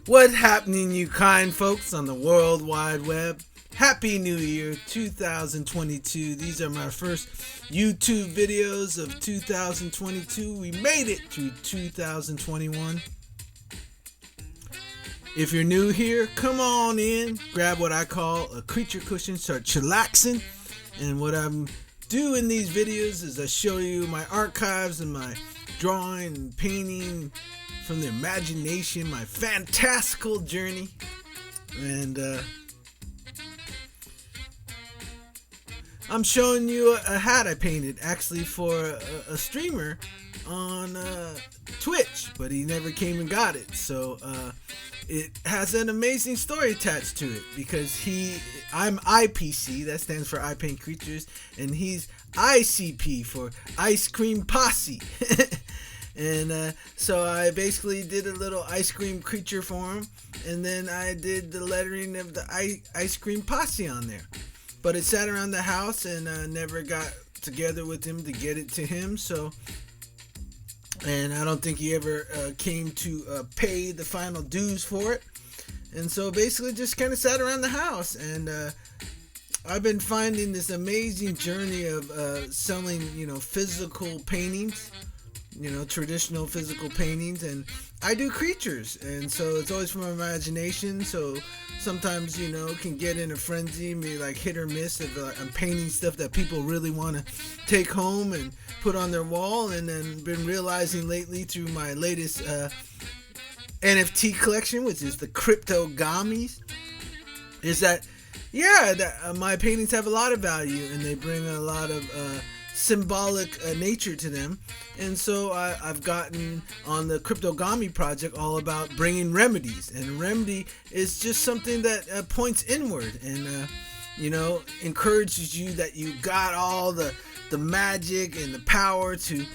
What happening, you kind folks on the World Wide Web? Happy New Year 2022. These are my first YouTube videos of 2022. We made it through 2021. If you're new here, come on in, grab what I call a creature cushion, start chillaxing. And what I'm doing in these videos is I show you my archives and my drawing and painting from the imagination, my fantastical journey. And I'm showing you a hat I painted actually for a streamer on Twitch, but he never came and got it. So it has an amazing story attached to it because I'm IPC, that stands for Ipaintcreatures, and he's ICP for Ice Cream Posse. And so I basically did a little ice cream creature for him, and then I did the lettering of the ice cream posse on there. But it sat around the house and never got together with him to get it to him. So, and I don't think he ever came to pay the final dues for it. And so basically just kind of sat around the house. And I've been finding this amazing journey of selling, physical paintings. Traditional physical paintings, and I do creatures, and so it's always from my imagination. So sometimes can get in a frenzy and be like hit or miss if I'm painting stuff that people really want to take home and put on their wall. And then been realizing lately through my latest NFT collection, which is the cryptogamis, is that my paintings have a lot of value and they bring a lot of symbolic nature to them. And so I've gotten on the Cryptogami project all about bringing remedies, and a remedy is just something that points inward and encourages you that you got all the magic and the power to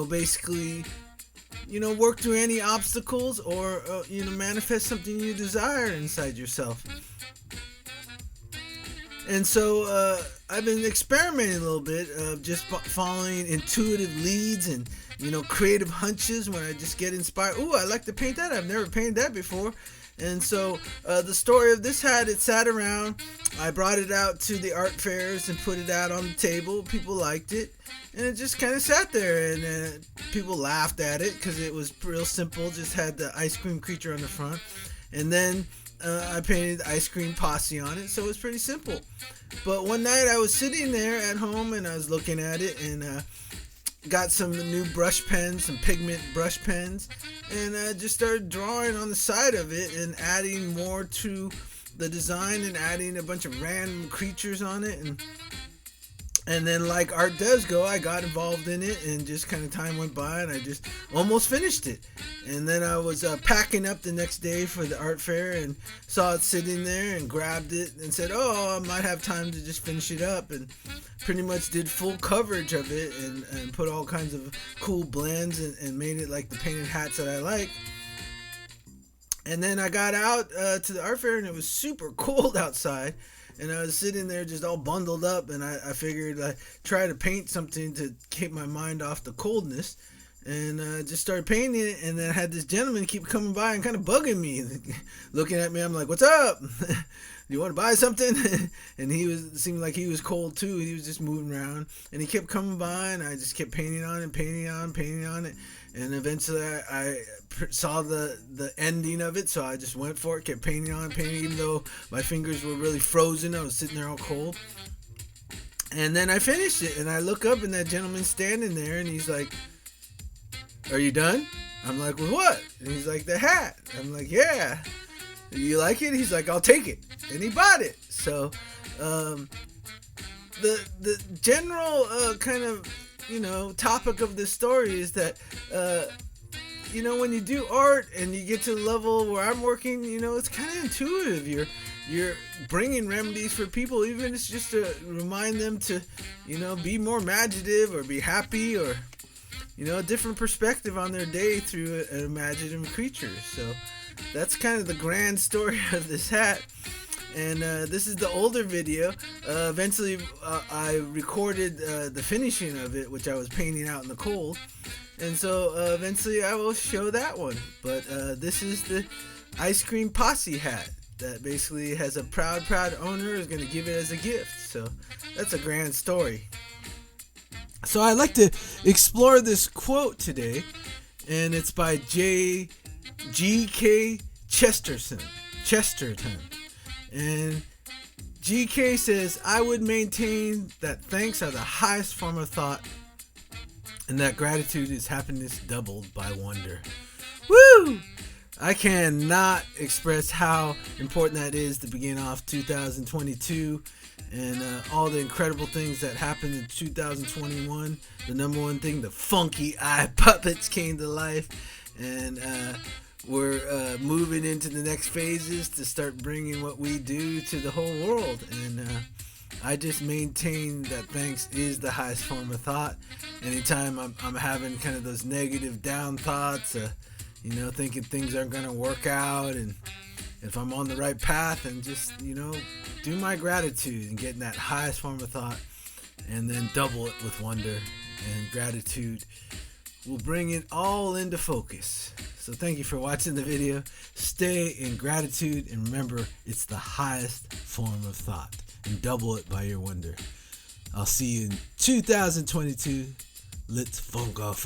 basically work through any obstacles or manifest something you desire inside yourself. And so I've been experimenting a little bit of just following intuitive leads and creative hunches when I just get inspired. Ooh, I like to paint that. I've never painted that before. And so the story of this hat, it sat around. I brought it out to the art fairs and put it out on the table. People liked it, and it just kind of sat there, and people laughed at it because it was real simple. Just had the ice cream creature on the front, and then I painted Ice Cream Posse on it, so it was pretty simple. But one night I was sitting there at home and I was looking at it and got some new brush pens, some pigment brush pens, and just started drawing on the side of it and adding more to the design and adding a bunch of random creatures on it. And then, like art does go, I got involved in it, and just kind of time went by, and I just almost finished it. And then I was packing up the next day for the art fair, and saw it sitting there, and grabbed it, and said, "Oh, I might have time to just finish it up." And pretty much did full coverage of it, and put all kinds of cool blends, and made it like the painted hats that I like. And then I got out to the art fair, and it was super cold outside. And I was sitting there just all bundled up, and I figured I'd try to paint something to keep my mind off the coldness. And just started painting it, and then I had this gentleman keep coming by and kind of bugging me, looking at me. I'm like, "What's up? Do you want to buy something?" And seemed like he was cold too. He was just moving around, and he kept coming by, and I just kept painting on it, painting on it. And eventually I saw the ending of it, so I just went for it, kept painting, even though my fingers were really frozen. I was sitting there all cold. And then I finished it, and I look up, and that gentleman's standing there, and he's like, "Are you done?" I'm like, "With what?" And he's like, "The hat." I'm like, "Yeah." "You like it?" He's like, "I'll take it." And he bought it. So the general kind of topic of this story is that when you do art and you get to the level where I'm working, it's kind of intuitive. You're bringing remedies for people, even if it's just to remind them to be more imaginative or be happy, or a different perspective on their day through an imaginative creature. So that's kind of the grand story of this hat. And this is the older video. Eventually, I recorded the finishing of it, which I was painting out in the cold. And so eventually I will show that one. But this is the ice cream posse hat that basically has a proud owner is going to give it as a gift. So that's a grand story. So I'd like to explore this quote today, and it's by G.K. Chesterton. And GK says, I would maintain that thanks are the highest form of thought, and that gratitude is happiness doubled by wonder. Woo! I cannot express how important that is to begin off 2022 and all the incredible things that happened in 2021. The number one thing, the funky eye puppets came to life, and we're moving into the next phases to start bringing what we do to the whole world. And I just maintain that thanks is the highest form of thought. Anytime I'm having kind of those negative down thoughts, thinking things aren't going to work out, and if I'm on the right path, and just, do my gratitude and getting that highest form of thought, and then double it with wonder, and gratitude will bring it all into focus. So thank you for watching the video. Stay in gratitude, and remember, it's the highest form of thought, and double it by your wonder. I'll see you in 2022. Let's funk off.